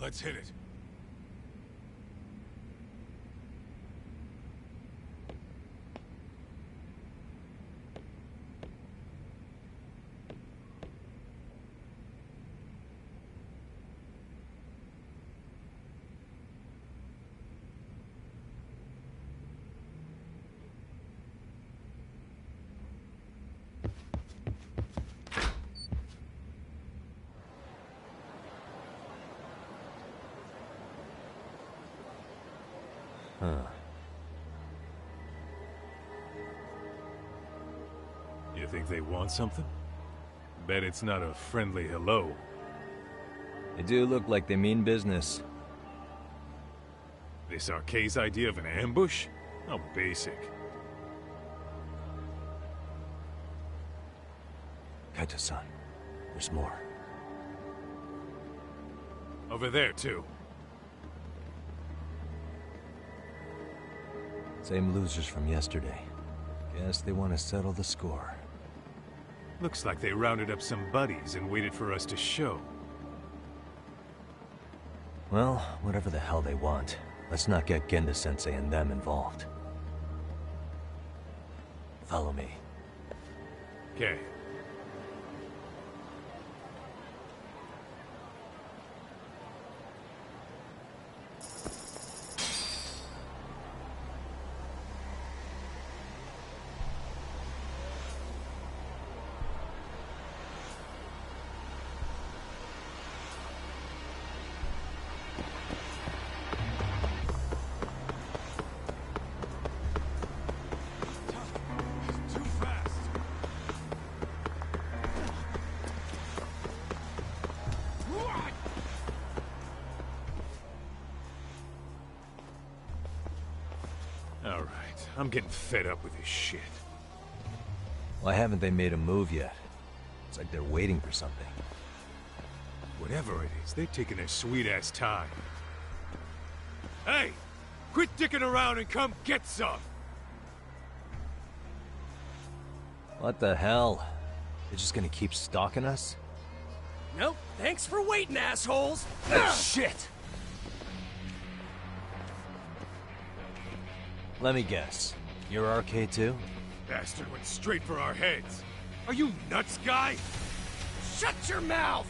Let's hit it. Huh. You think they want something? Bet it's not a friendly hello. They do look like they mean business. This Arkay's idea of an ambush? How basic. Kaito-san, there's more. Over there, too. Same losers from yesterday. Guess they want to settle the score. Looks like they rounded up some buddies and waited for us to show. Well, whatever the hell they want, let's not get Genda-sensei and them involved. Follow me. Okay. Alright, I'm getting fed up with this shit. Why haven't they made a move yet? It's like they're waiting for something. Whatever it is, they're taking their sweet-ass time. Hey! Quit dicking around and come get some! What the hell? They're just gonna keep stalking us? Nope, thanks for waiting, assholes! Shit! Let me guess. You're Arkay too? Bastard went straight for our heads. Are you nuts, guy? Shut your mouth!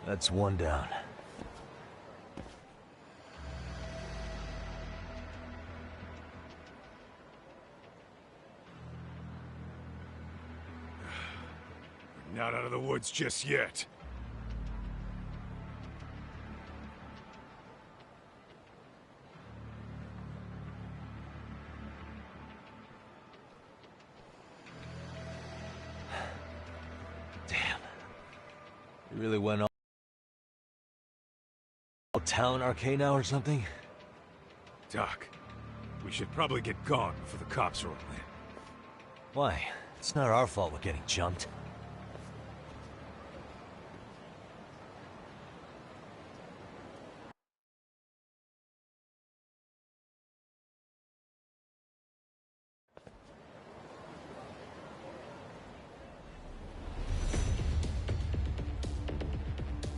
That's one down. We're not out of the woods just yet. Damn. You really went all town Arkay now or something? Doc, we should probably get gone before the cops roll in. Why? It's not our fault we're getting jumped.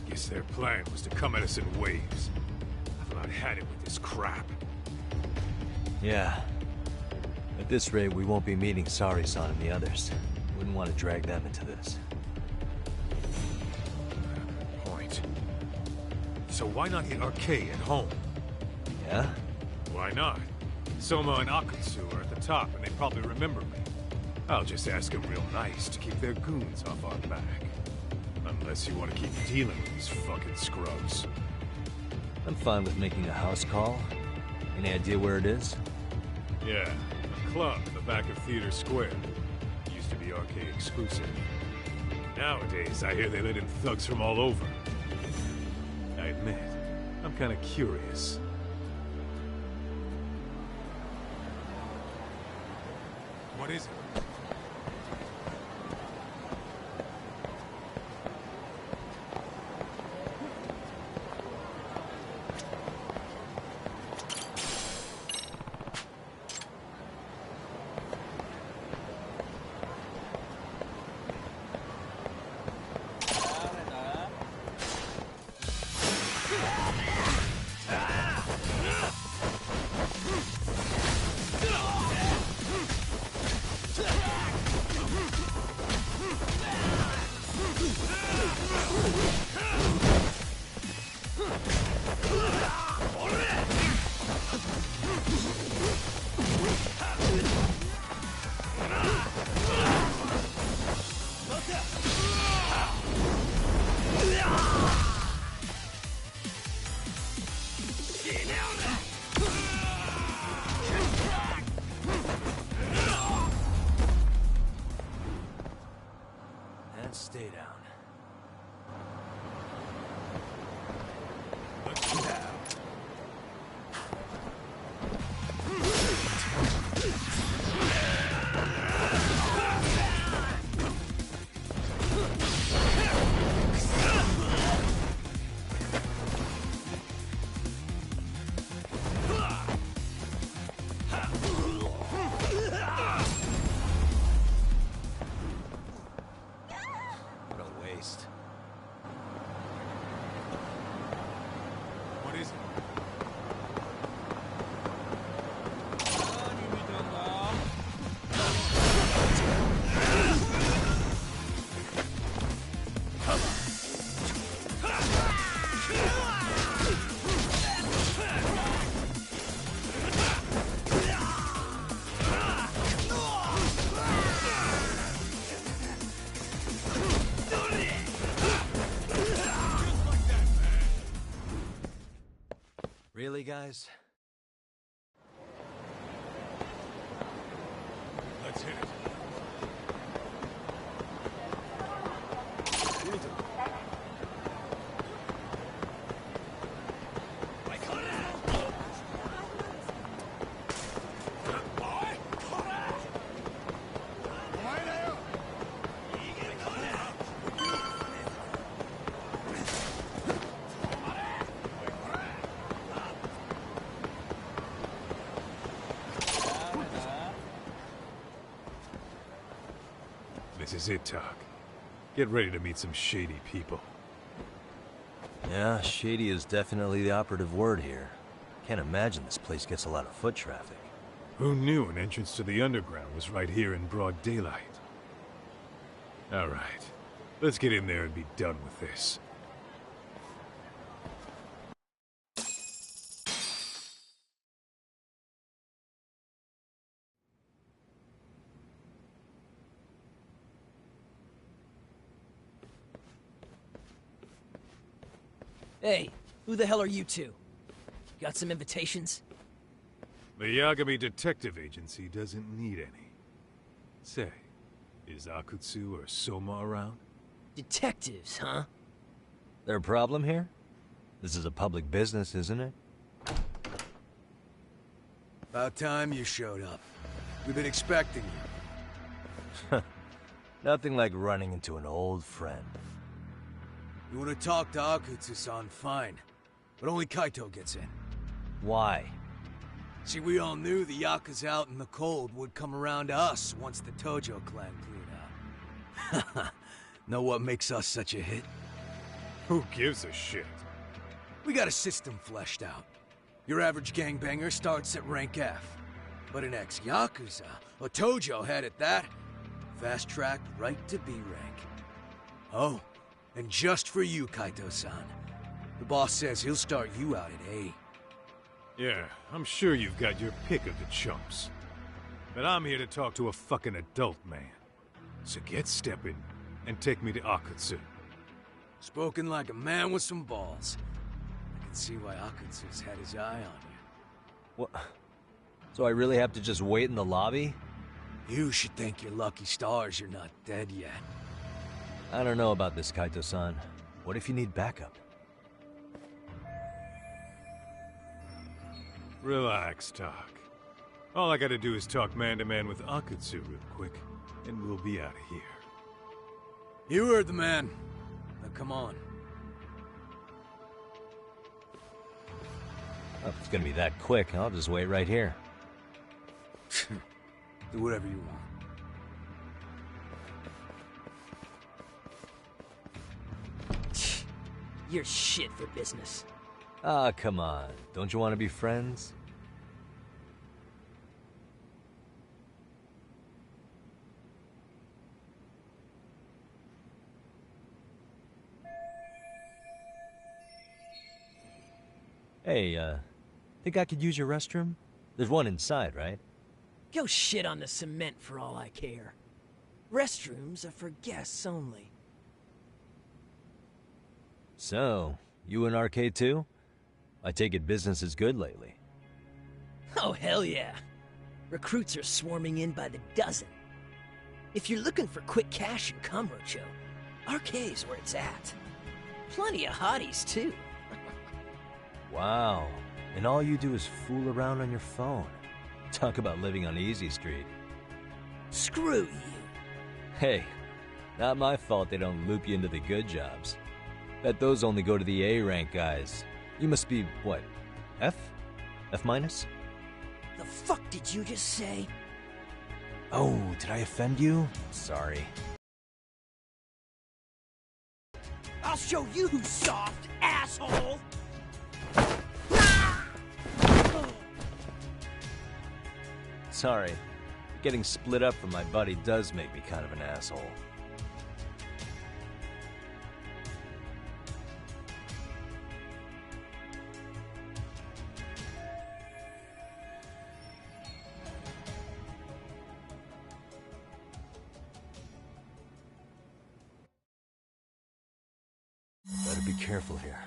Guess their plan was to come at us in waves. I've about had it with this crap. Yeah. At this rate, we won't be meeting Sari-san and the others. Wouldn't want to drag them into this. Good point. So why not hit Arkay at home? Yeah? Why not? Soma and Akutsu are at the top, and they probably remember me. I'll just ask them real nice to keep their goons off our back. Unless you want to keep dealing with these fucking scrubs. I'm fine with making a house call. Any idea where it is? Yeah, a club in the back of Theater Square. Used to be arcade exclusive. Nowadays, I hear they let in thugs from all over. I admit, I'm kind of curious. What is it? And stay down. What a waste. What is it? Really, guys? Let's hit it. This is it, Talk. Get ready to meet some shady people. Yeah, shady is definitely the operative word here. Can't imagine this place gets a lot of foot traffic. Who knew an entrance to the underground was right here in broad daylight? All right, let's get in there and be done with this. Hey, who the hell are you two? Got some invitations? The Yagami Detective Agency doesn't need any. Say, is Akutsu or Soma around? Detectives, huh? There a problem here? This is a public business, isn't it? About time you showed up. We've been expecting you. Nothing like running into an old friend. You want to talk to Akutsu-san, fine. But only Kaito gets in. Why? See, we all knew the Yakuza out in the cold would come around to us once the Tojo clan cleared out. Know what makes us such a hit? Who gives a shit? We got a system fleshed out. Your average gangbanger starts at rank F. But an ex-Yakuza, a Tojo head at that, fast-tracked right to B rank. Oh, and just for you, Kaito-san. The boss says he'll start you out at A. Yeah, I'm sure you've got your pick of the chumps. But I'm here to talk to a fucking adult man. So get stepping and take me to Akutsu. Spoken like a man with some balls. I can see why Akutsu's had his eye on you. What? So I really have to just wait in the lobby? You should thank your lucky stars you're not dead yet. I don't know about this, Kaito-san. What if you need backup? Relax, Doc. All I gotta do is talk man-to-man with Akutsu real quick, and we'll be out of here. You heard the man. Now come on. Oh, if it's gonna be that quick, I'll just wait right here. Do whatever you want. You're shit for business. Ah, come on. Don't you want to be friends? Hey, think I could use your restroom? There's one inside, right? Go shit on the cement for all I care. Restrooms are for guests only. So, you in Arcade too? I take it business is good lately. Oh, hell yeah. Recruits are swarming in by the dozen. If you're looking for quick cash in Kamurocho, Arcade's where it's at. Plenty of hotties, too. Wow. And all you do is fool around on your phone. Talk about living on Easy Street. Screw you. Hey, not my fault they don't loop you into the good jobs. Bet those only go to the A-rank guys. You must be, what, F? F minus? The fuck did you just say? Oh, did I offend you? Sorry. I'll show you who's soft, asshole! Sorry. Getting split up from my buddy does make me kind of an asshole. Better be careful here.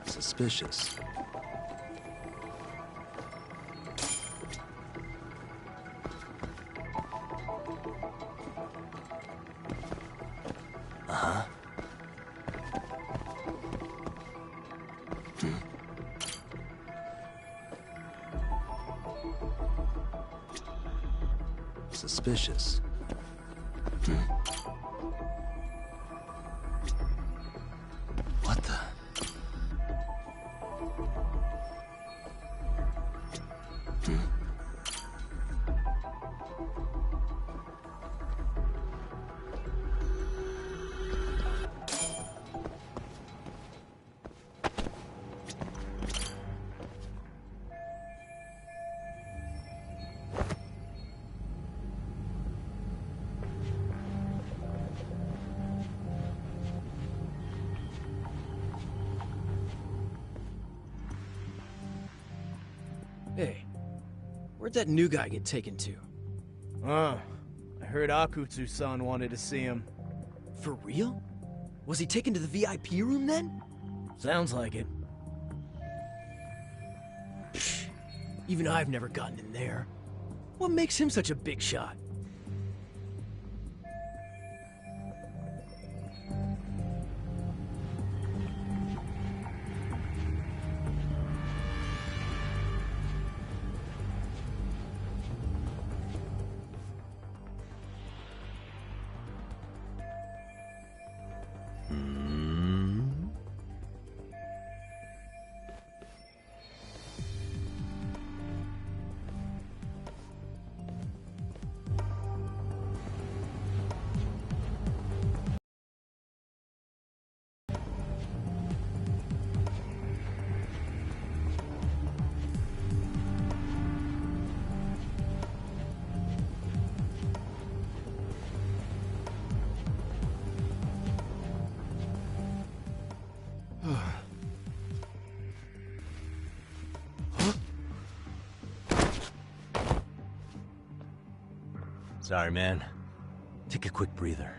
Suspicious. Uh-huh. Suspicious. What the? Hey, where'd that new guy get taken to? I heard Akutsu-san wanted to see him. For real? Was he taken to the VIP room then? Sounds like it. Psh, even I've never gotten in there. What makes him such a big shot? Sorry, man. Take a quick breather.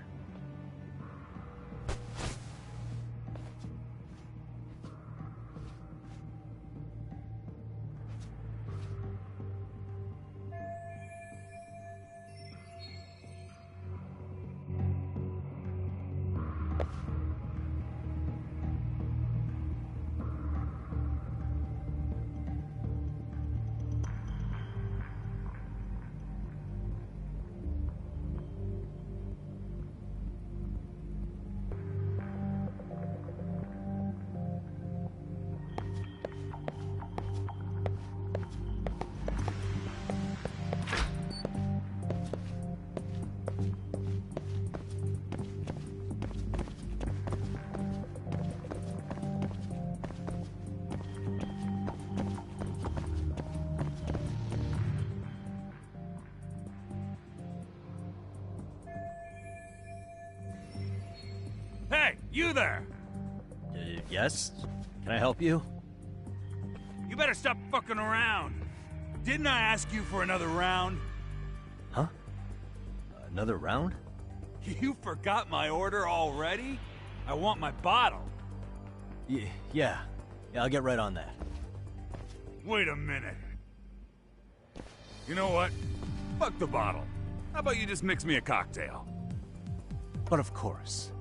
Hey, you there! Yes? Can I help you? You better stop fucking around. Didn't I ask you for another round? Huh? Another round? You forgot my order already? I want my bottle. Yeah, I'll get right on that. Wait a minute. You know what? Fuck the bottle. How about you just mix me a cocktail? But of course.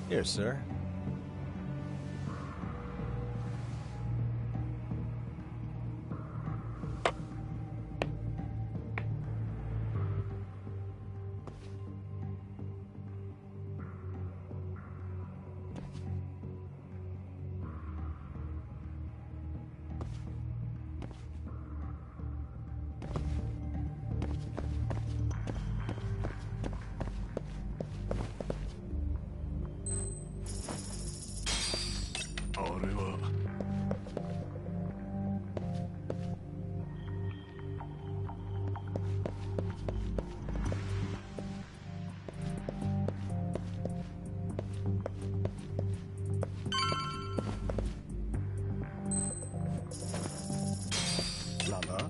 Here, sir. Lala.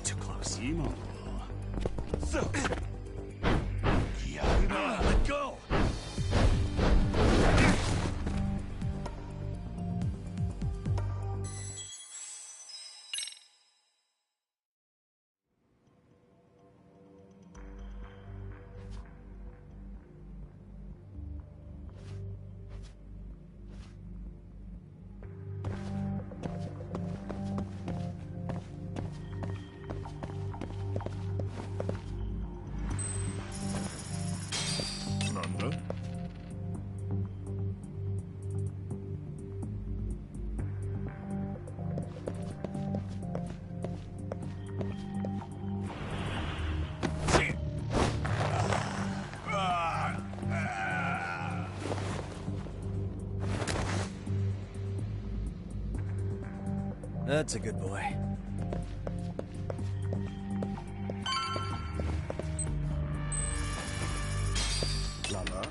Too close. So. Yeah. Let go. That's a good boy. Lala.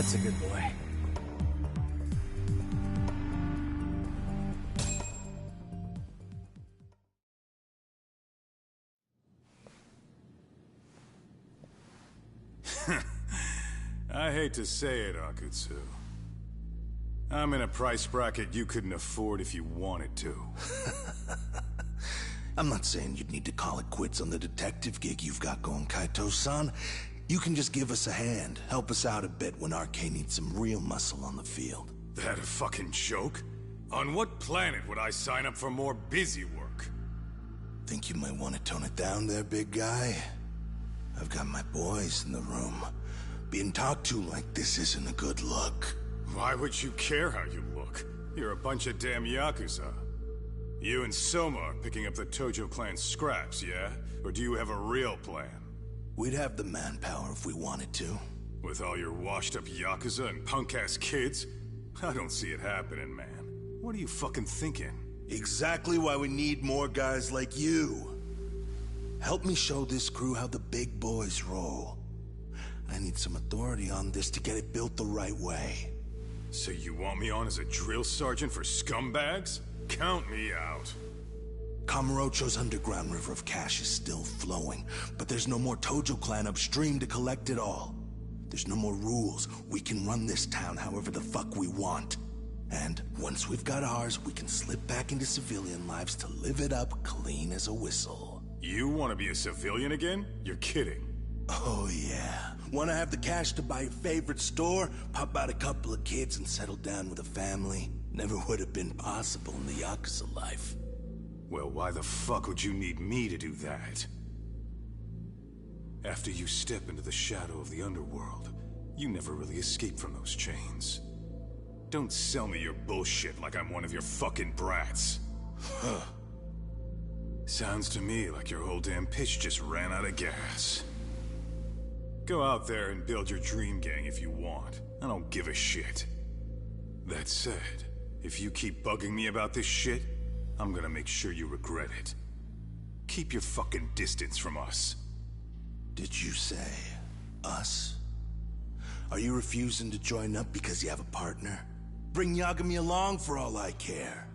That's a good boy. I hate to say it, Akutsu. I'm in a price bracket you couldn't afford if you wanted to. I'm not saying you'd need to call it quits on the detective gig you've got going, Kaito-san. You can just give us a hand, help us out a bit when RK needs some real muscle on the field. That a fucking joke? On what planet would I sign up for more busy work? Think you might want to tone it down there, big guy? I've got my boys in the room. Being talked to like this isn't a good look. Why would you care how you look? You're a bunch of damn Yakuza. You and Soma are picking up the Tojo clan scraps, yeah? Or do you have a real plan? We'd have the manpower if we wanted to. With all your washed-up Yakuza and punk-ass kids? I don't see it happening, man. What are you fucking thinking? Exactly why we need more guys like you. Help me show this crew how the big boys roll. I need some authority on this to get it built the right way. So you want me on as a drill sergeant for scumbags? Count me out. Kamurocho's underground river of cash is still flowing, but there's no more Tojo clan upstream to collect it all. There's no more rules. We can run this town however the fuck we want. And once we've got ours, we can slip back into civilian lives to live it up clean as a whistle. You want to be a civilian again? You're kidding. Oh yeah. Want to have the cash to buy your favorite store, pop out a couple of kids and settle down with a family? Never would have been possible in the Yakuza life. Well, why the fuck would you need me to do that? After you step into the shadow of the underworld, you never really escape from those chains. Don't sell me your bullshit like I'm one of your fucking brats. Huh. Sounds to me like your whole damn pitch just ran out of gas. Go out there and build your dream gang if you want. I don't give a shit. That said, if you keep bugging me about this shit, I'm gonna make sure you regret it. Keep your fucking distance from us. Did you say us? Are you refusing to join up because you have a partner? Bring Yagami along for all I care.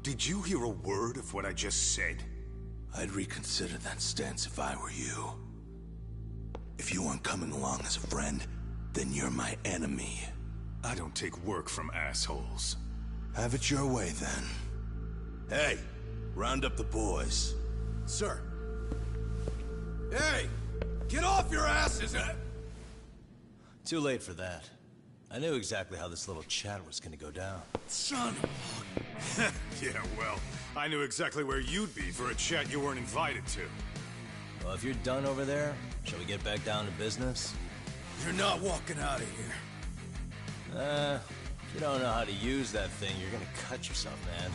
Did you hear a word of what I just said? I'd reconsider that stance if I were you. If you aren't coming along as a friend, then you're my enemy. I don't take work from assholes. Have it your way, then. Hey, round up the boys. Sir. Hey! Get off your asses! Too late for that. I knew exactly how this little chat was gonna go down. Son of Yeah, well, I knew exactly where you'd be for a chat you weren't invited to. Well, if you're done over there, shall we get back down to business? You're not walking out of here. If you don't know how to use that thing, you're gonna cut yourself, man.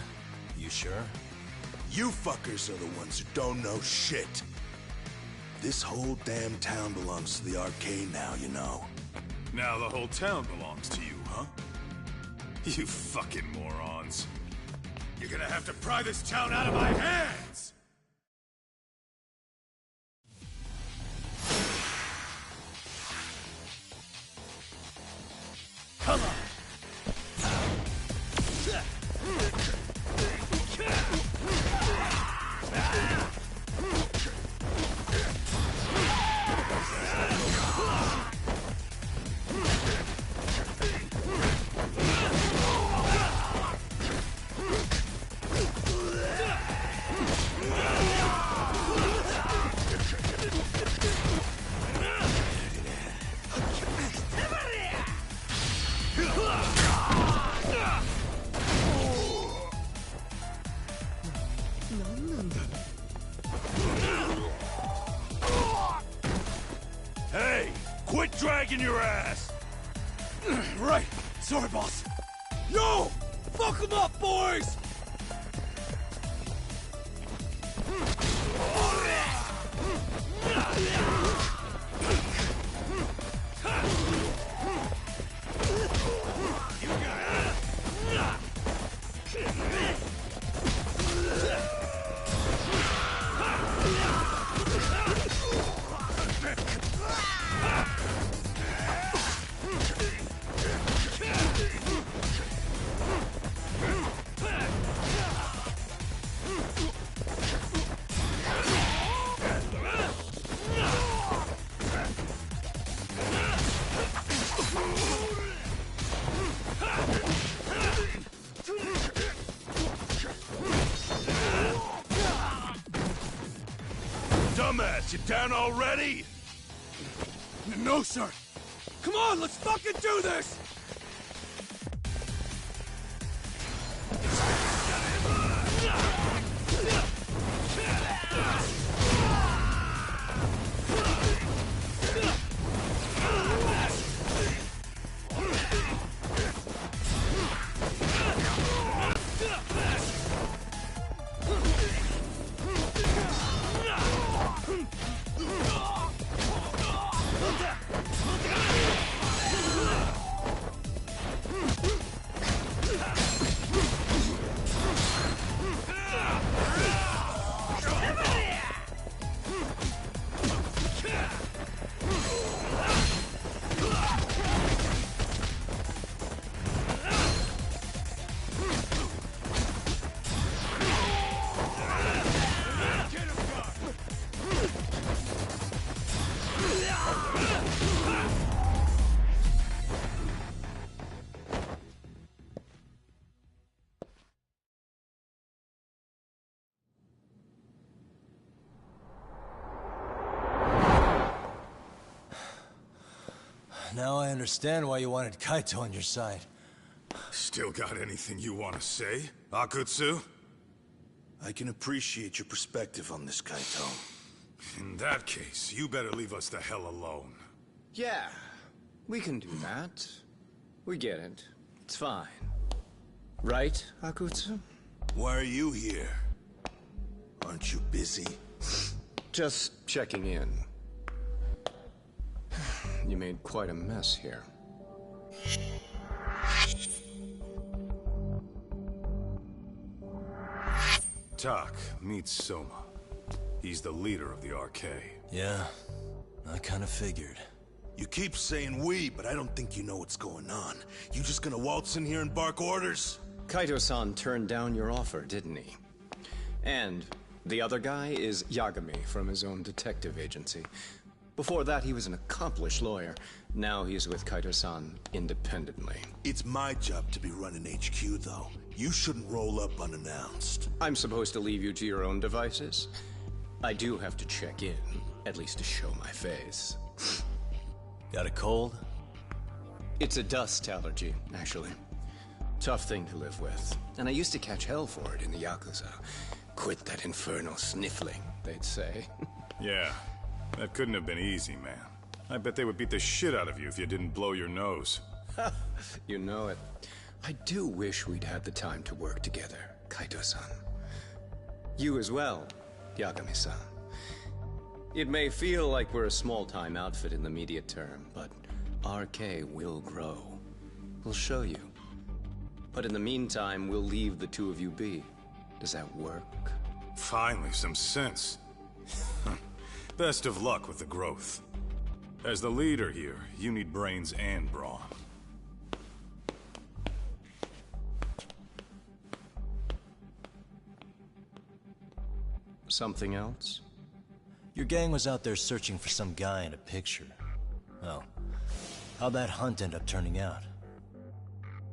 You sure? You fuckers are the ones who don't know shit. This whole damn town belongs to the arcade now, you know. Now the whole town belongs to you, huh? You fucking morons. You're gonna have to pry this town out of my hands! Come on! Hey! Quit dragging your ass! Right! Sorry, boss. Yo! Fuck them up, boys! Dumbass, you down already? No, sir! Come on, let's fucking do this! Now I understand why you wanted Kaito on your side. Still got anything you want to say, Akutsu? I can appreciate your perspective on this, Kaito. In that case, you better leave us the hell alone. Yeah, we can do that. We get it. It's fine. Right, Akutsu? Why are you here? Aren't you busy? Just checking in. You made quite a mess here. Tak, meet Soma. He's the leader of the RK. Yeah, I kinda figured. You keep saying we, but I don't think you know what's going on. You just gonna waltz in here and bark orders? Kaito-san turned down your offer, didn't he? And the other guy is Yagami from his own detective agency. Before that, he was an accomplished lawyer. Now he's with Kaito-san independently. It's my job to be running HQ, though. You shouldn't roll up unannounced. I'm supposed to leave you to your own devices? I do have to check in, at least to show my face. Got a cold? It's a dust allergy, actually. Tough thing to live with. And I used to catch hell for it in the Yakuza. Quit that infernal sniffling, they'd say. Yeah, that couldn't have been easy, man. I bet they would beat the shit out of you if you didn't blow your nose. You know it. I do wish we'd had the time to work together, Kaito-san. You as well, Yagami-san. It may feel like we're a small-time outfit in the immediate term, but RK will grow. We'll show you. But in the meantime, we'll leave the two of you be. Does that work? Finally, some sense. Best of luck with the growth. As the leader here, you need brains and brawn. Something else? Your gang was out there searching for some guy in a picture. Oh, how'd that hunt end up turning out?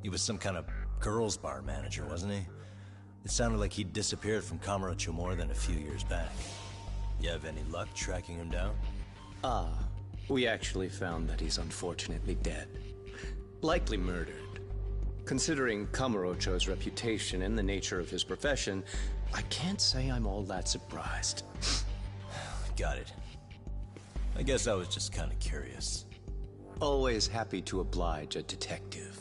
He was some kind of girls' bar manager, wasn't he? It sounded like he'd disappeared from Kamurocho more than a few years back. You have any luck tracking him down? We actually found that he's unfortunately dead. Likely murdered. Considering Kamurocho's reputation and the nature of his profession, I can't say I'm all that surprised. Got it. I guess I was just kind of curious. Always happy to oblige a detective.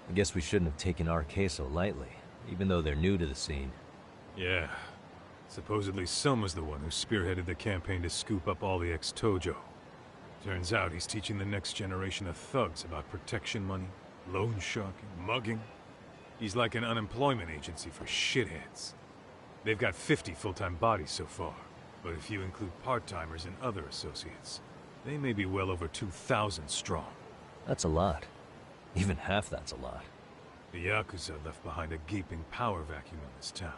I guess we shouldn't have taken RK so lightly, even though they're new to the scene. Yeah. Supposedly Sun was the one who spearheaded the campaign to scoop up all the ex-Tojo. Turns out he's teaching the next generation of thugs about protection money, loan sharking, mugging. He's like an unemployment agency for shitheads. They've got 50 full-time bodies so far, but if you include part-timers and other associates, they may be well over 2,000 strong. That's a lot. Even half that's a lot. The Yakuza left behind a gaping power vacuum in this town.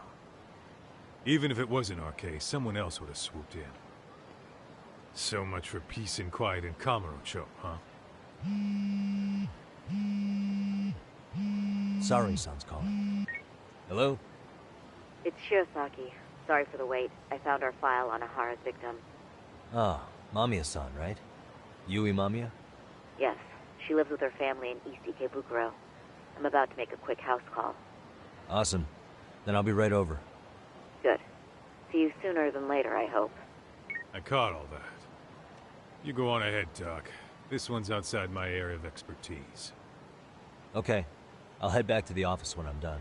Even if it wasn't RK, someone else would have swooped in. So much for peace and quiet in Kamurocho, huh? Sorry-san's calling. Hello? It's Shirosaki. Sorry for the wait. I found our file on Ahara's victim. Ah, Mamiya-san, right? Yui Mamiya? Yes, she lives with her family in East Ikebukuro. I'm about to make a quick house call. Awesome. Then I'll be right over. Good. See you sooner than later, I hope. I caught all that. You go on ahead, Doc. This one's outside my area of expertise. Okay. I'll head back to the office when I'm done.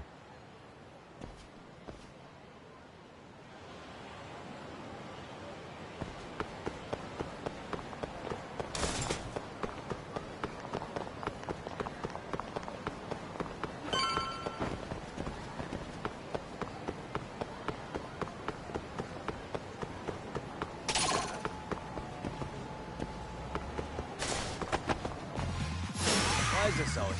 Why is this always...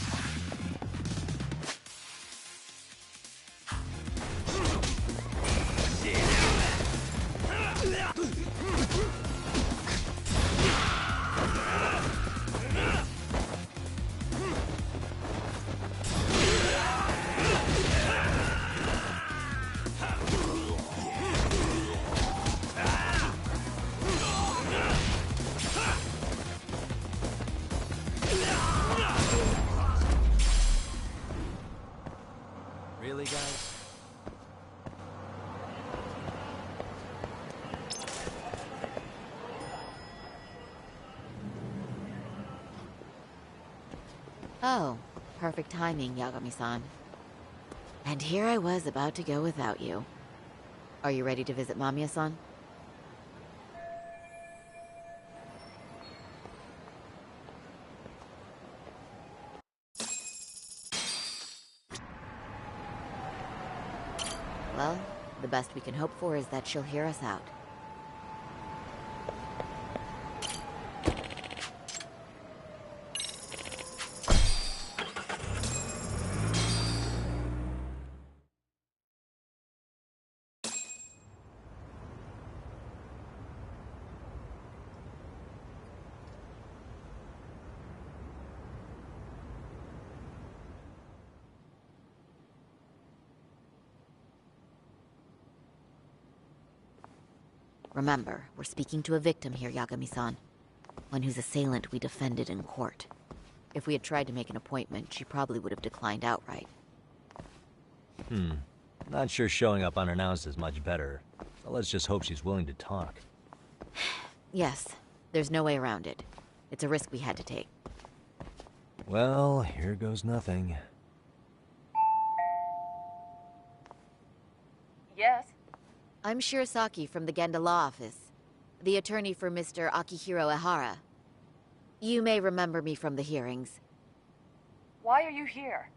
Really, guys? Oh, perfect timing, Yagami-san. And here I was about to go without you. Are you ready to visit Mamiya-san? Well, the best we can hope for is that she'll hear us out. Remember, we're speaking to a victim here, Yagami-san. One whose assailant we defended in court. If we had tried to make an appointment, she probably would have declined outright. Not sure showing up unannounced is much better. So let's just hope she's willing to talk. Yes, There's no way around it. It's a risk we had to take. Well, here goes nothing. Yes? I'm Shirasaki from the Genda Law Office, the attorney for Mr. Akihiro Ehara. You may remember me from the hearings. Why are you here?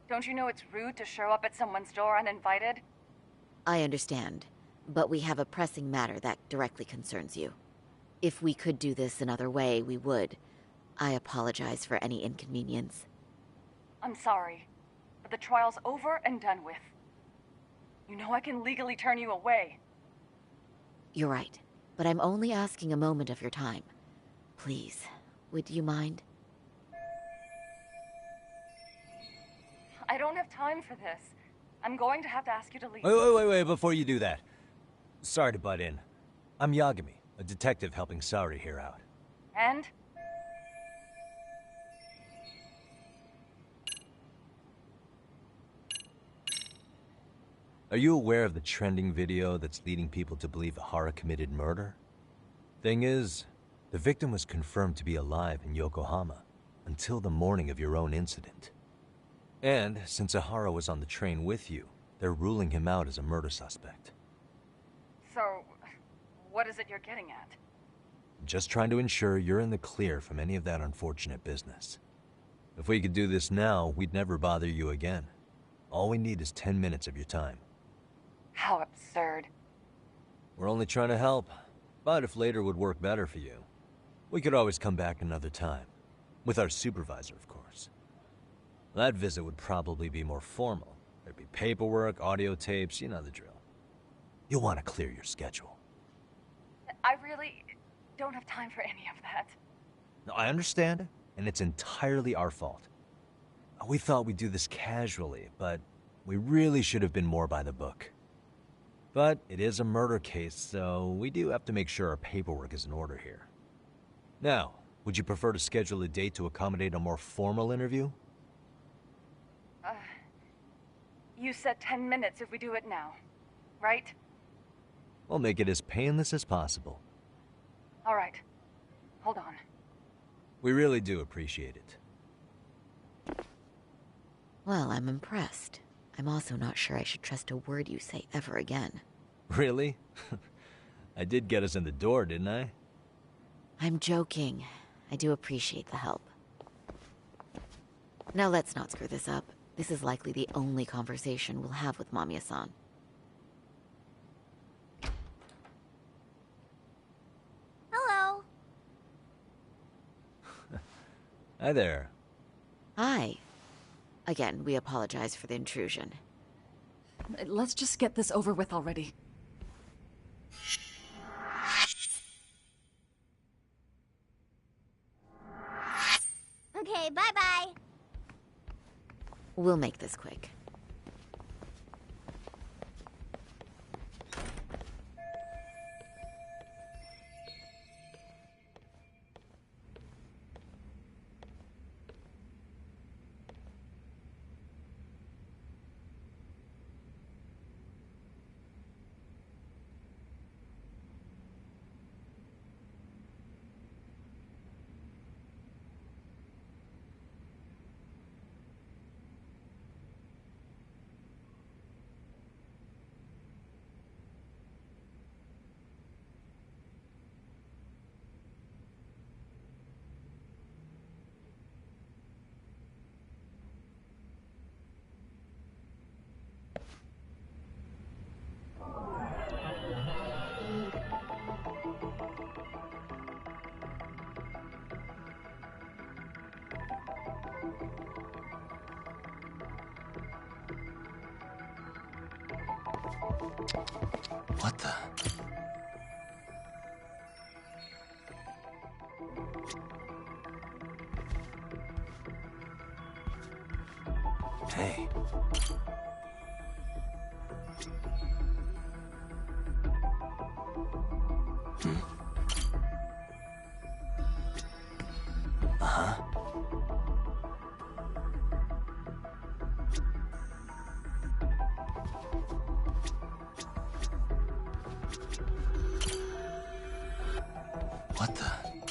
Don't you know it's rude to show up at someone's door uninvited? I understand, but we have a pressing matter that directly concerns you. If we could do this another way, we would. I apologize for any inconvenience. I'm sorry, but the trial's over and done with. You know I can legally turn you away. You're right, but I'm only asking a moment of your time. Please, would you mind? I don't have time for this. I'm going to have to ask you to leave. Wait, before you do that. Sorry to butt in. I'm Yagami, a detective helping Saori here out. And? Are you aware of the trending video that's leading people to believe Ehara committed murder? Thing is, the victim was confirmed to be alive in Yokohama until the morning of your own incident. And since Ehara was on the train with you, they're ruling him out as a murder suspect. So, what is it you're getting at? Just trying to ensure you're in the clear from any of that unfortunate business. If we could do this now, we'd never bother you again. All we need is 10 minutes of your time. How absurd. We're only trying to help, but if later would work better for you, we could always come back another time. With our supervisor, of course. That visit would probably be more formal. There'd be paperwork, audio tapes, you know the drill. You'll want to clear your schedule. I really don't have time for any of that. No, I understand, and it's entirely our fault. We thought we'd do this casually, but we really should have been more by the book. But it is a murder case, so we do have to make sure our paperwork is in order here. Now, would you prefer to schedule a date to accommodate a more formal interview? You said 10 minutes if we do it now, right? We'll make it as painless as possible. All right. Hold on. We really do appreciate it. Well, I'm impressed. I'm also not sure I should trust a word you say ever again. Really? I did get us in the door, didn't I? I'm joking. I do appreciate the help. Now let's not screw this up. This is likely the only conversation we'll have with Mamiya-san. Hello. Hi there. Hi. Again, we apologize for the intrusion. Let's just get this over with already. Okay, bye-bye. We'll make this quick. What the? Hey. Uh-huh. What the?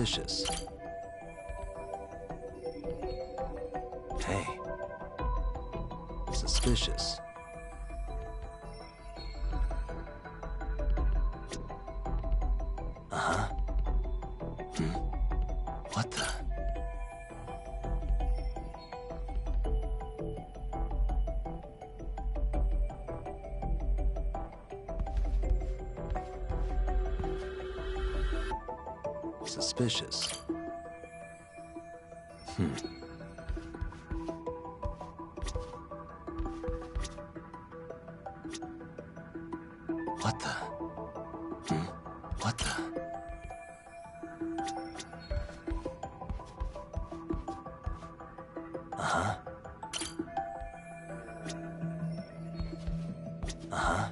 suspicious. Hey. Suspicious. Uh-huh. What the? Suspicious. What the? What the? Uh-huh. Uh-huh.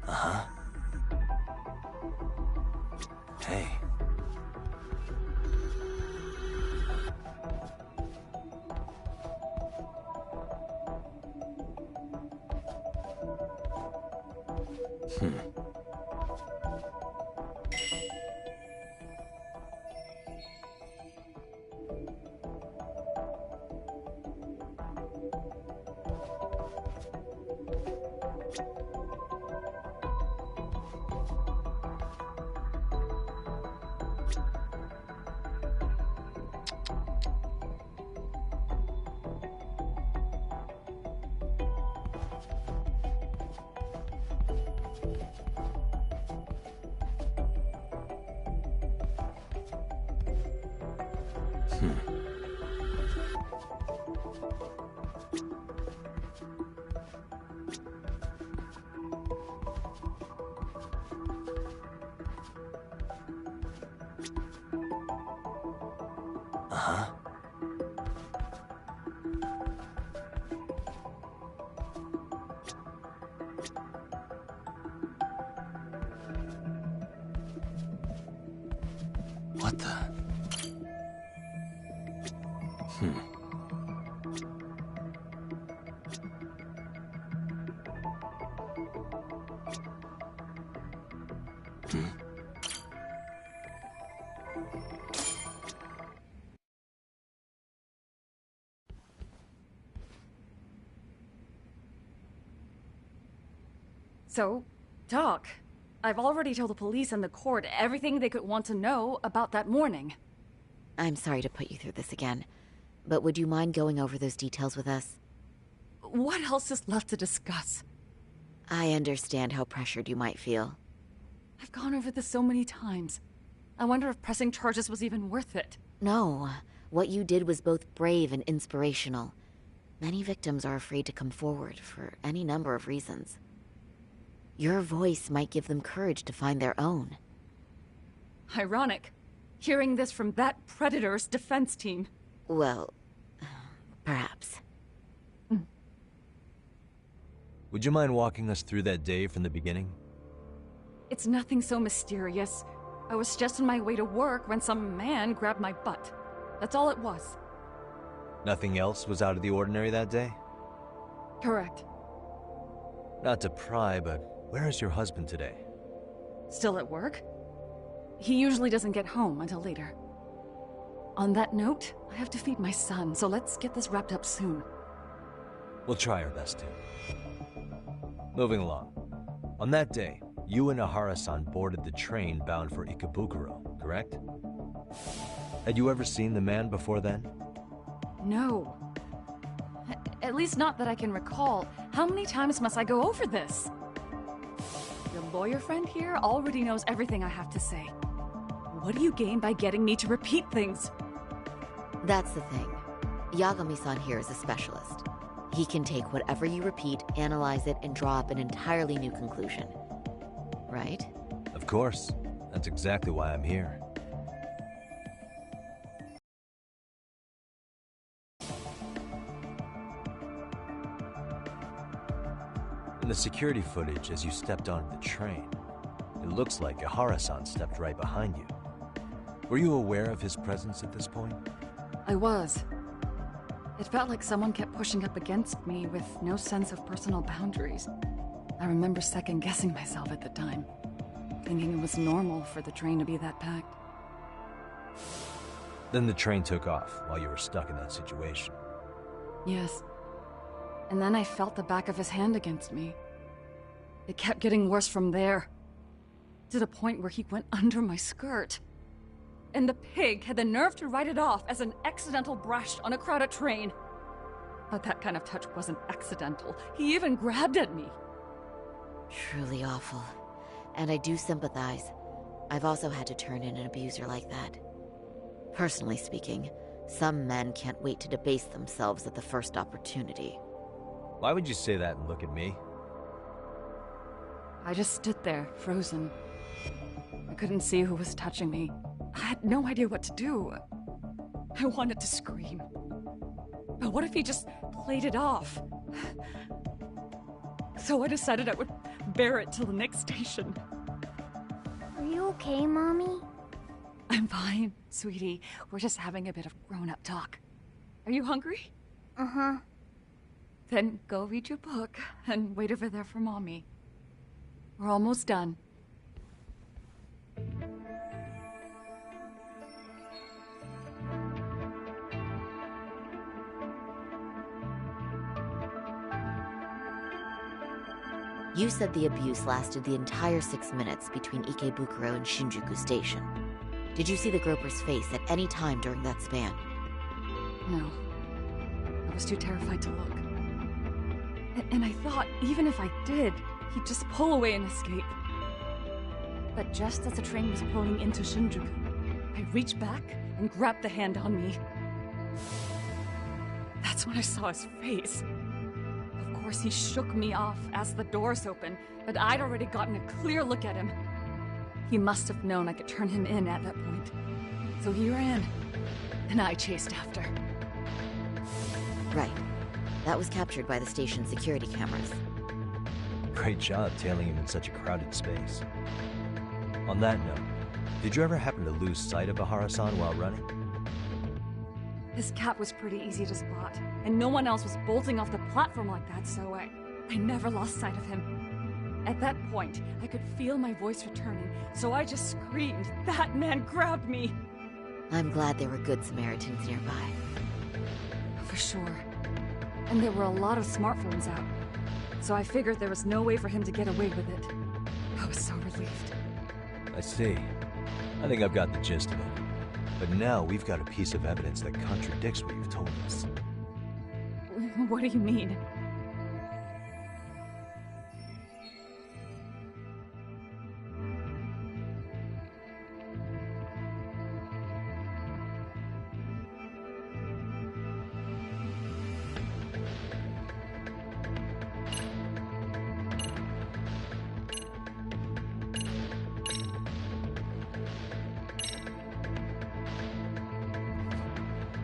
Uh-huh. Hey. Uh-huh. What the? So, Doc, I've already told the police and the court everything they could want to know about that morning. I'm sorry to put you through this again, but would you mind going over those details with us? What else is left to discuss? I understand how pressured you might feel. I've gone over this so many times. I wonder if pressing charges was even worth it. No, what you did was both brave and inspirational. Many victims are afraid to come forward for any number of reasons. Your voice might give them courage to find their own. Ironic, hearing this from that Predator's defense team. Well, perhaps. Would you mind walking us through that day from the beginning? It's nothing so mysterious. I was just on my way to work when some man grabbed my butt. That's all it was. Nothing else was out of the ordinary that day? Correct. Not to pry, but where is your husband today? Still at work? He usually doesn't get home until later. On that note, I have to feed my son, so let's get this wrapped up soon. We'll try our best to. Moving along. On that day, you and Ahara-san boarded the train bound for Ikebukuro, correct? Had you ever seen the man before then? No. At least not that I can recall. How many times must I go over this? Your lawyer friend here already knows everything I have to say. What do you gain by getting me to repeat things? That's the thing. Yagami-san here is a specialist. He can take whatever you repeat, analyze it, and draw up an entirely new conclusion. Right? Of course. That's exactly why I'm here. In the security footage as you stepped onto the train, it looks like Ihara-san stepped right behind you. Were you aware of his presence at this point? I was. It felt like someone kept pushing up against me with no sense of personal boundaries. I remember second-guessing myself at the time, thinking it was normal for the train to be that packed. Then the train took off while you were stuck in that situation. Yes. And then I felt the back of his hand against me. It kept getting worse from there, to the point where he went under my skirt. And the pig had the nerve to write it off as an accidental brush on a crowded train. But that kind of touch wasn't accidental. He even grabbed at me. Truly awful. And I do sympathize. I've also had to turn in an abuser like that. Personally speaking, some men can't wait to debase themselves at the first opportunity. Why would you say that and look at me? I just stood there, frozen. I couldn't see who was touching me. I had no idea what to do. I wanted to scream. But what if he just played it off? So I decided I would bear it till the next station. Are you okay, Mommy? I'm fine, sweetie. We're just having a bit of grown-up talk. Are you hungry? Uh-huh. Then go read your book and wait over there for Mommy. We're almost done. You said the abuse lasted the entire 6 minutes between Ikebukuro and Shinjuku Station. Did you see the groper's face at any time during that span? No. I was too terrified to look. And I thought, even if I did, he'd just pull away and escape. But just as the train was pulling into Shinjuku, I reached back and grabbed the hand on me. That's when I saw his face. Of course, he shook me off as the doors opened, but I'd already gotten a clear look at him. He must have known I could turn him in at that point. So he ran, and I chased after. Right. That was captured by the station's security cameras. Great job tailing him in such a crowded space. On that note, did you ever happen to lose sight of Ihara-san while running? His cap was pretty easy to spot, and no one else was bolting off the platform like that, so I never lost sight of him. At that point, I could feel my voice returning, so I just screamed, "That man grabbed me!" I'm glad there were good Samaritans nearby. For sure. And there were a lot of smartphones out, so I figured there was no way for him to get away with it. I was so relieved. I see. I think I've got the gist of it. But now we've got a piece of evidence that contradicts what you've told us. What do you mean?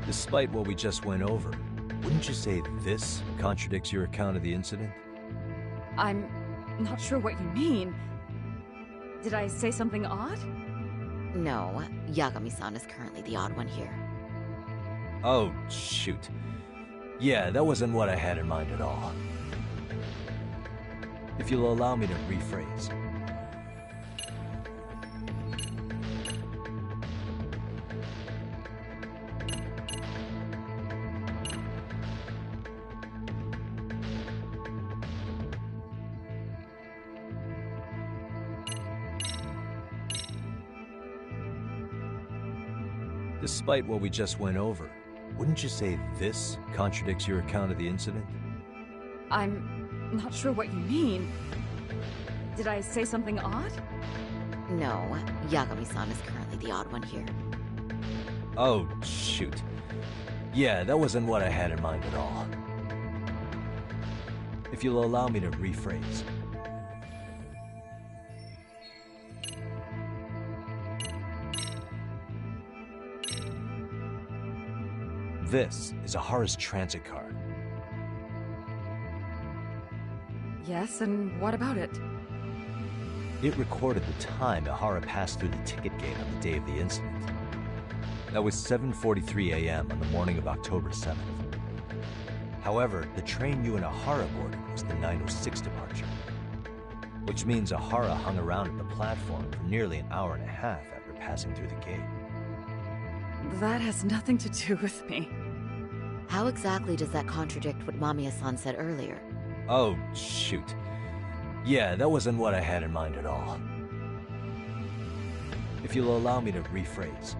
Despite what we just went over, wouldn't you say this contradicts your account of the incident? I'm not sure what you mean. Did I say something odd? No, Yagami-san is currently the odd one here. Oh, shoot. Yeah, that wasn't what I had in mind at all. If you'll allow me to rephrase. Despite what we just went over, wouldn't you say this contradicts your account of the incident? I'm not sure what you mean. Did I say something odd? No, Yagami-san is currently the odd one here. Oh, shoot. Yeah, that wasn't what I had in mind at all. If you'll allow me to rephrase. This is Ahara's transit card. Yes, and what about it? It recorded the time Ahara passed through the ticket gate on the day of the incident. That was 7:43 a.m. on the morning of October 7th. However, the train you and Ahara boarded was the 9:06 departure, which means Ahara hung around at the platform for nearly an hour and a half after passing through the gate. That has nothing to do with me. How exactly does that contradict what Mamiya-san said earlier? Oh, shoot. Yeah, that wasn't what I had in mind at all. If you'll allow me to rephrase.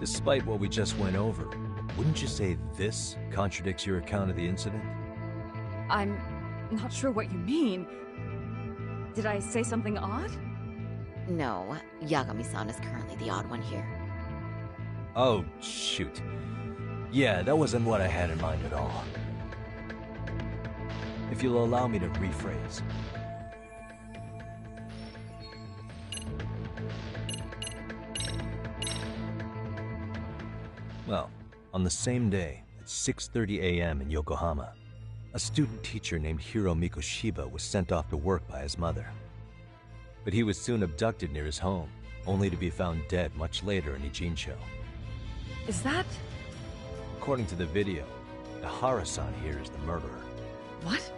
Despite what we just went over, wouldn't you say this contradicts your account of the incident? I'm not sure what you mean. Did I say something odd? No, Yagami-san is currently the odd one here. Oh, shoot. Yeah, that wasn't what I had in mind at all. If you'll allow me to rephrase. Well, on the same day, at 6:30 a.m. in Yokohama, a student teacher named Hiro Mikoshiba was sent off to work by his mother. But he was soon abducted near his home, only to be found dead much later in Ijincho. Is that... According to the video, Ahara-san here is the murderer. What?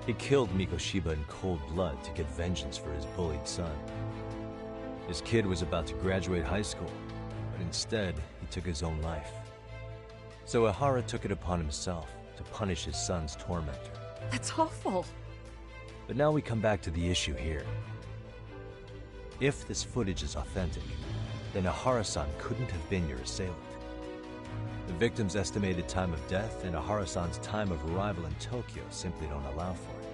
He killed Mikoshiba in cold blood to get vengeance for his bullied son. His kid was about to graduate high school, but instead, he took his own life. So Ahara took it upon himself to punish his son's tormentor. That's awful. But now we come back to the issue here. If this footage is authentic, then Ahara-san couldn't have been your assailant. The victim's estimated time of death and Ahara-san's time of arrival in Tokyo simply don't allow for it.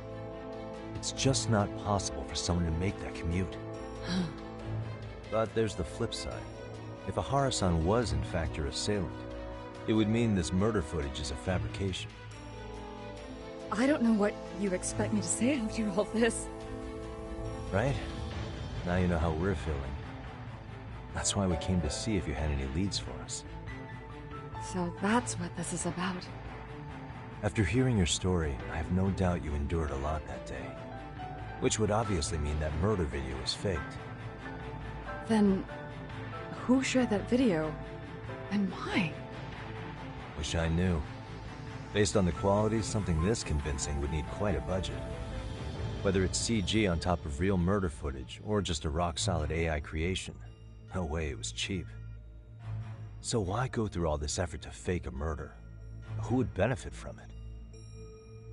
It's just not possible for someone to make that commute. But there's the flip side. If Ahara-san was in fact your assailant, it would mean this murder footage is a fabrication. I don't know what you expect me to say after all this. Right? Now you know how we're feeling. That's why we came to see if you had any leads for us. So that's what this is about. After hearing your story, I have no doubt you endured a lot that day. Which would obviously mean that murder video was faked. Then, who shared that video? And why? Wish I knew. Based on the quality, something this convincing would need quite a budget. Whether it's CG on top of real murder footage, or just a rock-solid AI creation, no way it was cheap. So why go through all this effort to fake a murder? Who would benefit from it?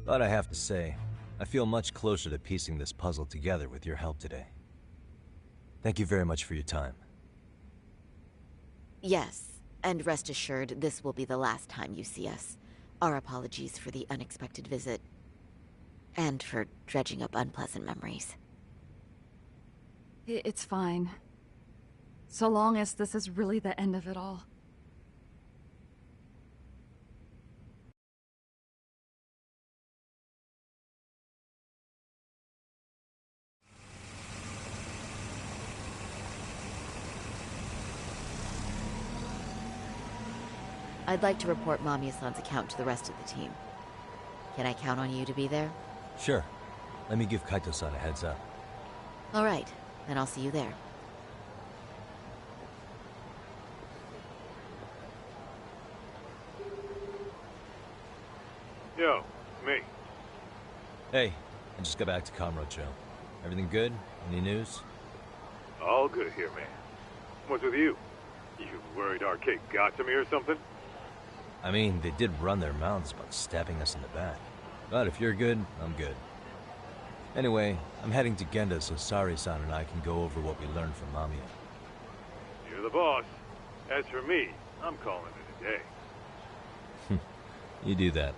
But I have to say, I feel much closer to piecing this puzzle together with your help today. Thank you very much for your time. Yes, and rest assured, this will be the last time you see us. Our apologies for the unexpected visit. And for dredging up unpleasant memories. It's fine. So long as this is really the end of it all. I'd like to report Mamiya-san's account to the rest of the team. Can I count on you to be there? Sure. Let me give Kaito-san a heads up. All right, then I'll see you there. Yo, me. Hey, I just got back to Kamurocho. Everything good? Any news? All good here, man. What's with you? You worried Arcade got to me or something? I mean, they did run their mouths about stabbing us in the back. But if you're good, I'm good. Anyway, I'm heading to Genda so Sari-san and I can go over what we learned from Mamiya. You're the boss. As for me, I'm calling it a day. You do that.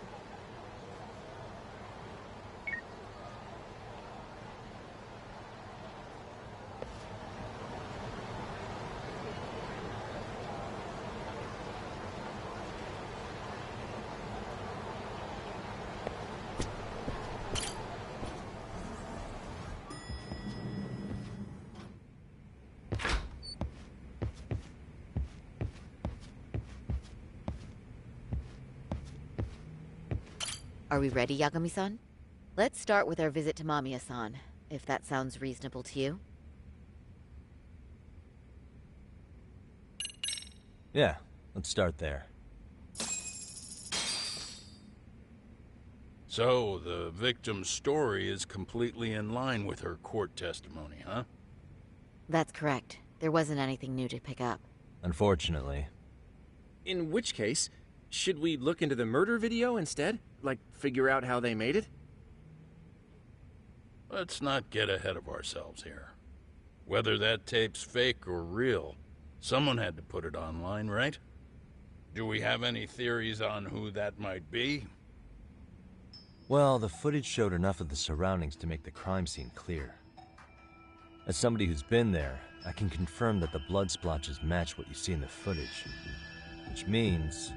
Are we ready, Yagami-san? Let's start with our visit to Mamiya-san, if that sounds reasonable to you. Yeah, let's start there. So, the victim's story is completely in line with her court testimony, huh? That's correct. There wasn't anything new to pick up. Unfortunately. In which case, should we look into the murder video instead? Like, figure out how they made it? Let's not get ahead of ourselves here. Whether that tape's fake or real, someone had to put it online, right? Do we have any theories on who that might be? Well, the footage showed enough of the surroundings to make the crime scene clear. As somebody who's been there, I can confirm that the blood splotches match what you see in the footage. Which means...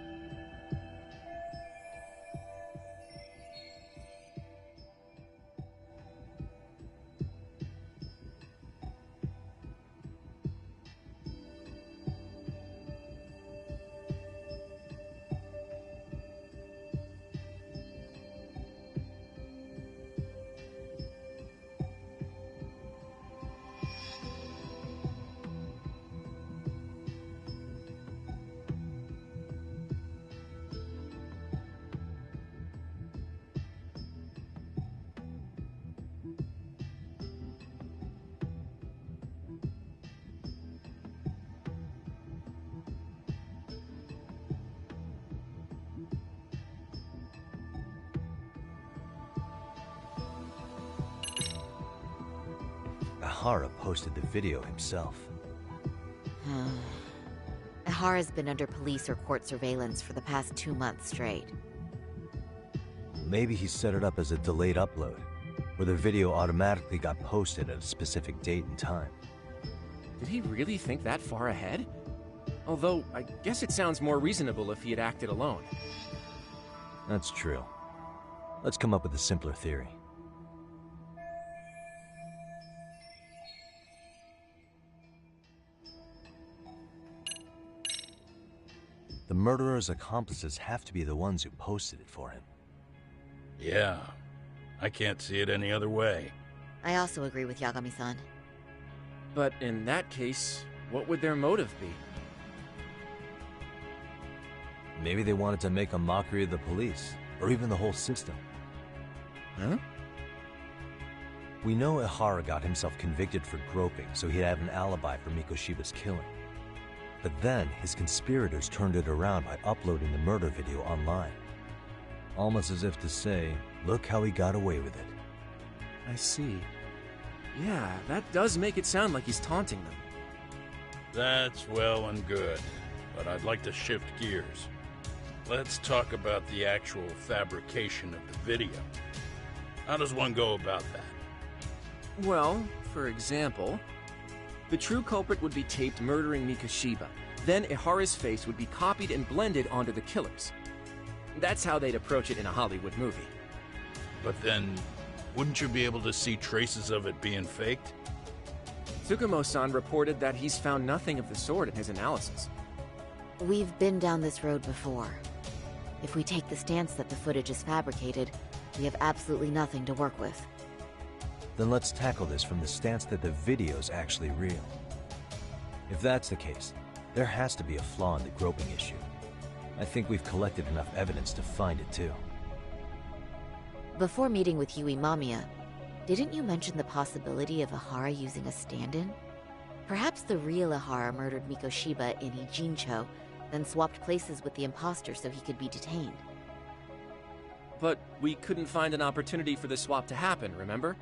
Ihara posted the video himself. Ihara's been under police or court surveillance for the past 2 months straight. Maybe he set it up as a delayed upload, where the video automatically got posted at a specific date and time. Did he really think that far ahead? Although, I guess it sounds more reasonable if he had acted alone. That's true. Let's come up with a simpler theory. The murderer's accomplices have to be the ones who posted it for him. Yeah, I can't see it any other way. I also agree with Yagami-san. But in that case, what would their motive be? Maybe they wanted to make a mockery of the police, or even the whole system. Huh? We know Ihara got himself convicted for groping, so he'd have an alibi for Mikoshiba's killing. But then, his conspirators turned it around by uploading the murder video online. Almost as if to say, look how he got away with it. I see. Yeah, that does make it sound like he's taunting them. That's well and good, but I'd like to shift gears. Let's talk about the actual fabrication of the video. How does one go about that? Well, for example, the true culprit would be taped murdering Mikoshiba. Then Ihara's face would be copied and blended onto the killers. That's how they'd approach it in a Hollywood movie. But then, wouldn't you be able to see traces of it being faked? Tsukumo-san reported that he's found nothing of the sort in his analysis. We've been down this road before. If we take the stance that the footage is fabricated, we have absolutely nothing to work with. Then let's tackle this from the stance that the video's actually real. If that's the case, there has to be a flaw in the groping issue. I think we've collected enough evidence to find it too. Before meeting with Yui Mamiya, didn't you mention the possibility of Ihara using a stand-in? Perhaps the real Ihara murdered Mikoshiba in Ijincho, then swapped places with the imposter so he could be detained. But we couldn't find an opportunity for the swap to happen, remember?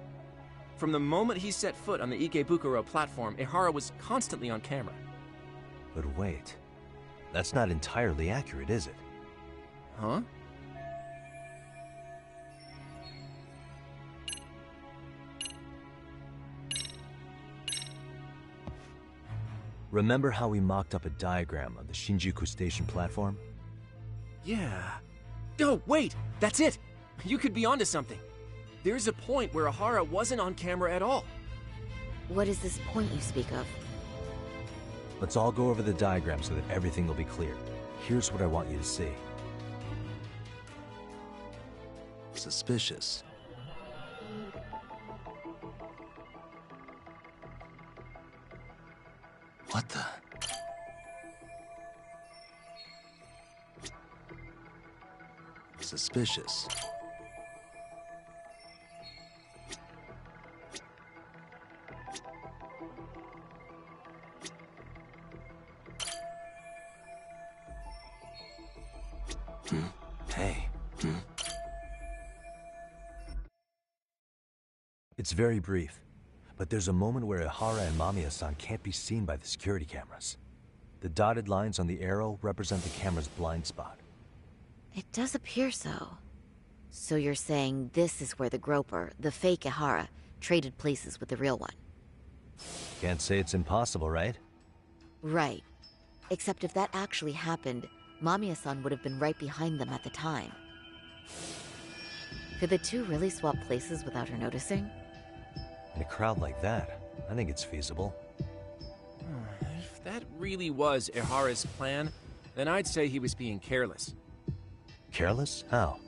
From the moment he set foot on the Ikebukuro platform, Ihara was constantly on camera. But wait, that's not entirely accurate, is it? Huh? Remember how we mocked up a diagram of the Shinjuku Station platform? Yeah. Oh, wait! That's it! You could be onto something. There's a point where Ahara wasn't on camera at all. What is this point you speak of? Let's all go over the diagram so that everything will be clear. Here's what I want you to see. Suspicious. What the? Suspicious. Hey. It's very brief, but there's a moment where Ihara and Mamiya-san can't be seen by the security cameras. The dotted lines on the arrow represent the camera's blind spot. It does appear so. So you're saying this is where the Groper, the fake Ihara, traded places with the real one? Can't say it's impossible, right? Right. Except if that actually happened, Mamiya-san would have been right behind them at the time. Could the two really swap places without her noticing? In a crowd like that, I think it's feasible. If that really was Ihara's plan, then I'd say he was being careless. Careless? How?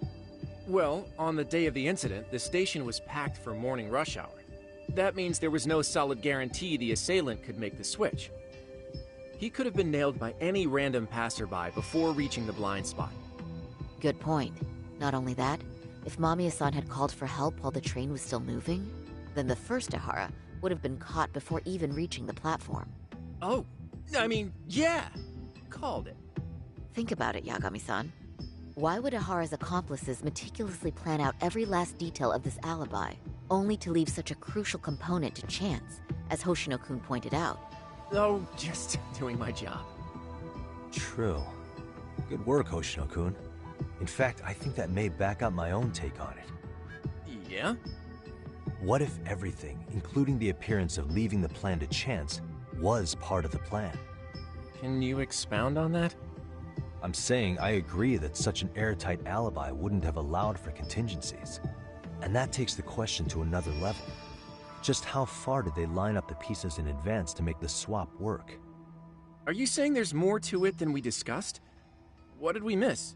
Well, on the day of the incident, the station was packed for morning rush hour. That means there was no solid guarantee the assailant could make the switch. He could have been nailed by any random passerby before reaching the blind spot. Good point. Not only that, if Mamiya-san had called for help while the train was still moving, then the first Ihara would have been caught before even reaching the platform. Oh, I mean, yeah! Called it. Think about it, Yagami-san. Why would Ihara's accomplices meticulously plan out every last detail of this alibi, only to leave such a crucial component to chance, as Hoshino-kun pointed out? Oh, just doing my job. True. Good work, Hoshino-kun. In fact, I think that may back up my own take on it. Yeah? What if everything, including the appearance of leaving the plan to chance, was part of the plan? Can you expound on that? I'm saying I agree that such an airtight alibi wouldn't have allowed for contingencies. And that takes the question to another level. Just how far did they line up the pieces in advance to make the swap work? Are you saying there's more to it than we discussed? What did we miss?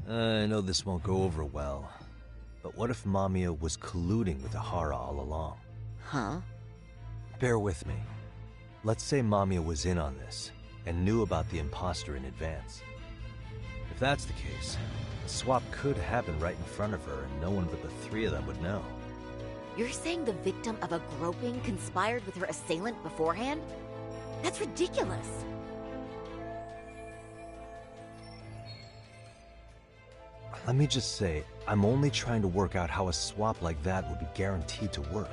I know this won't go over well, but what if Mamiya was colluding with Ihara all along? Huh? Bear with me. Let's say Mamiya was in on this, and knew about the imposter in advance. If that's the case, the swap could happen right in front of her, and no one but the three of them would know. You're saying the victim of a groping conspired with her assailant beforehand? That's ridiculous! Let me just say, I'm only trying to work out how a swap like that would be guaranteed to work.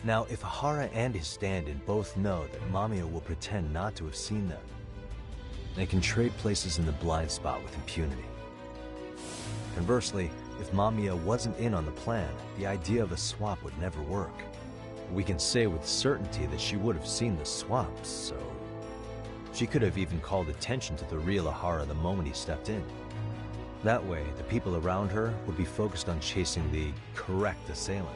Now, if Ihara and his stand-in both know that Mamiya will pretend not to have seen them, they can trade places in the blind spot with impunity. Conversely, if Mamiya wasn't in on the plan, the idea of a swap would never work. We can say with certainty that she would have seen the swaps, so... She could have even called attention to the real Ihara the moment he stepped in. That way, the people around her would be focused on chasing the correct assailant.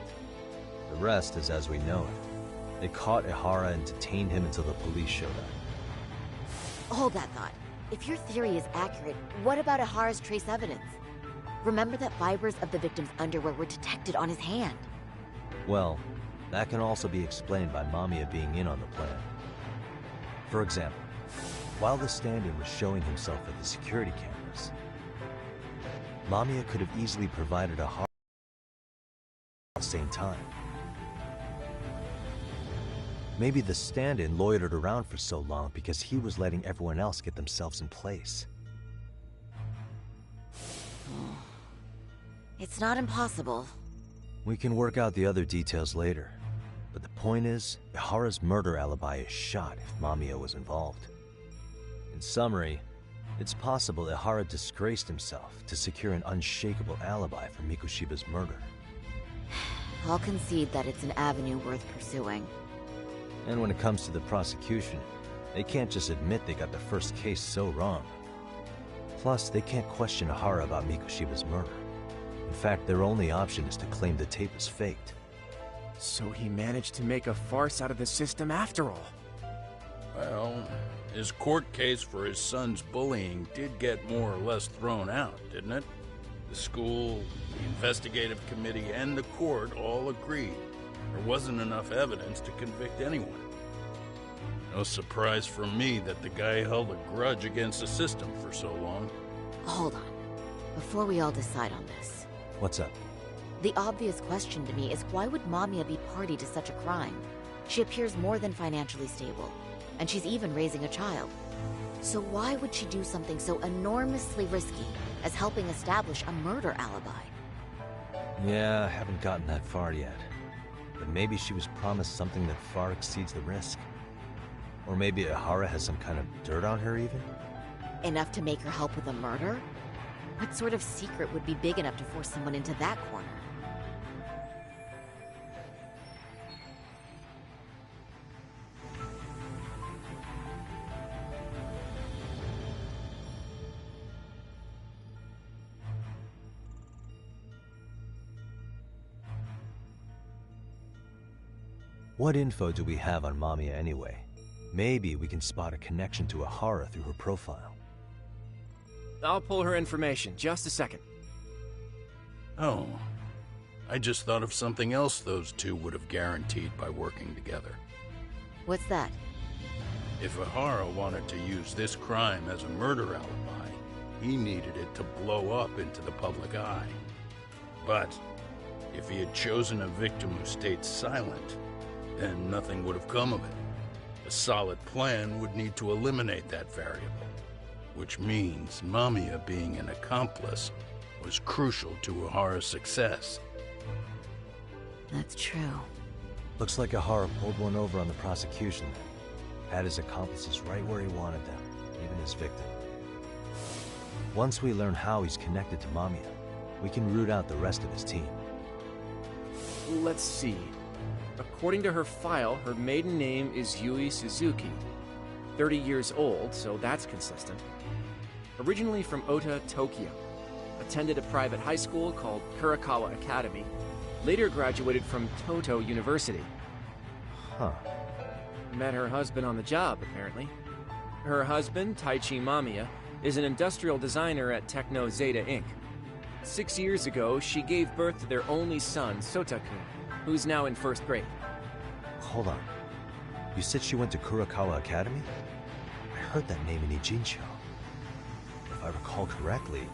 The rest is as we know it. They caught Ihara and detained him until the police showed up. Hold that thought. If your theory is accurate, what about Ihara's trace evidence? Remember that fibers of the victim's underwear were detected on his hand. Well, that can also be explained by Mamiya being in on the plan. For example, while the stand-in was showing himself at the security camera, Mamiya could have easily provided a at the same time. Maybe the stand-in loitered around for so long because he was letting everyone else get themselves in place. It's not impossible. We can work out the other details later. But the point is, Ihara's murder alibi is shot if Mamiya was involved. In summary, it's possible Ihara disgraced himself to secure an unshakable alibi for Mikoshiba's murder. I'll concede that it's an avenue worth pursuing. And when it comes to the prosecution, they can't just admit they got the first case so wrong. Plus, they can't question Ihara about Mikoshiba's murder. In fact, their only option is to claim the tape was faked. So he managed to make a farce out of the system after all. Well, his court case for his son's bullying did get more or less thrown out, didn't it? The school, the investigative committee, and the court all agreed there wasn't enough evidence to convict anyone. No surprise for me that the guy held a grudge against the system for so long. Hold on. Before we all decide on this. What's up? The obvious question to me is why would Mamiya be party to such a crime? She appears more than financially stable, and she's even raising a child. So why would she do something so enormously risky as helping establish a murder alibi? Yeah, I haven't gotten that far yet. But maybe she was promised something that far exceeds the risk. Or maybe Ihara has some kind of dirt on her even? Enough to make her help with a murder? What sort of secret would be big enough to force someone into that corner? What info do we have on Mamiya anyway? Maybe we can spot a connection to Ihara through her profile. I'll pull her information. Just a second. Oh, I just thought of something else those two would have guaranteed by working together. What's that? If Ihara wanted to use this crime as a murder alibi, he needed it to blow up into the public eye. But if he had chosen a victim who stayed silent, then nothing would have come of it. A solid plan would need to eliminate that variable, which means Mamiya being an accomplice was crucial to Ihara's success. That's true. Looks like Ihara pulled one over on the prosecution then. Had his accomplices right where he wanted them, even his victim. Once we learn how he's connected to Mamiya, we can root out the rest of his team. Let's see. According to her file, her maiden name is Yui Suzuki. 30 years old, so that's consistent. Originally from Ota, Tokyo. Attended a private high school called Kurakawa Academy. Later graduated from Toto University. Huh. Met her husband on the job, apparently. Her husband, Taichi Mamiya, is an industrial designer at Techno Zeta Inc. 6 years ago, she gave birth to their only son, Sota-kun, who's now in first grade. Hold on. You said she went to Kurakawa Academy? I heard that name in Ijincho. If I recall correctly...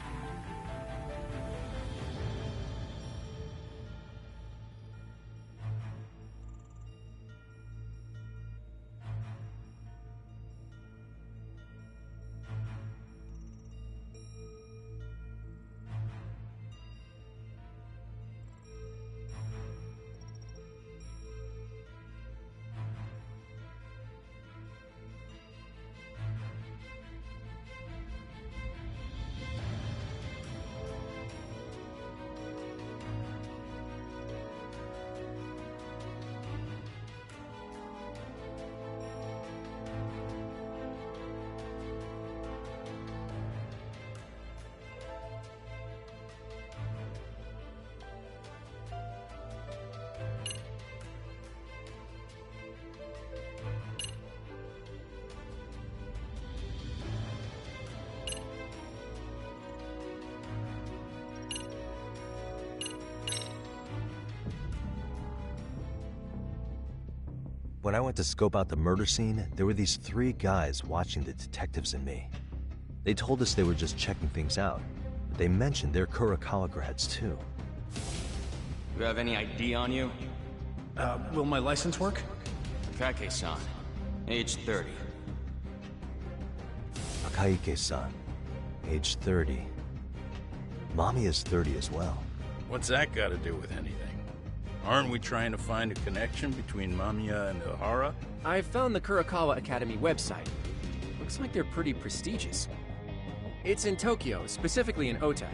When I went to scope out the murder scene, there were these 3 guys watching the detectives and me. They told us they were just checking things out, but They mentioned they're Kurokawa grads too. You have any ID on you? Will my license work? Kake-san, age 30. Akaike-san, age 30. Mommy is 30 as well. What's that got to do with anything? Aren't we trying to find a connection between Mamiya and Ihara? I found the Kurokawa Academy website. Looks like they're pretty prestigious. It's in Tokyo, specifically in Ota.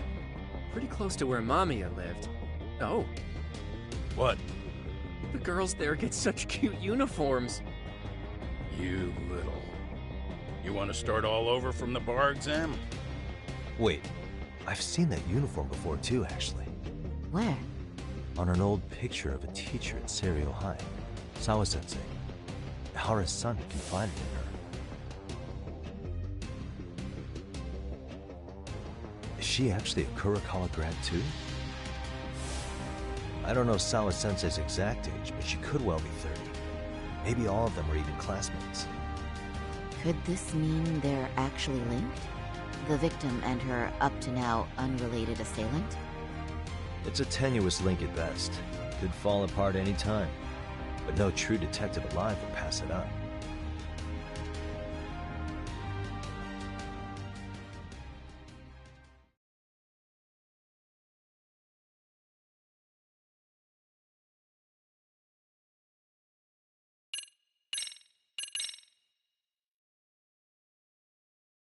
Pretty close to where Mamiya lived. Oh. What? The girls there get such cute uniforms. You little... You want to start all over from the bar exam? Wait, I've seen that uniform before too, actually. Where? On an old picture of a teacher at Seiryo High. Sawa-sensei. Ihara's son confided in her. Is she actually a Kurokawa grad too? I don't know Sawa-sensei's exact age, but she could well be 30. Maybe all of them are even classmates. Could this mean they're actually linked? The victim and her up-to-now unrelated assailant? It's a tenuous link at best. Could fall apart any time. But no true detective alive would pass it up.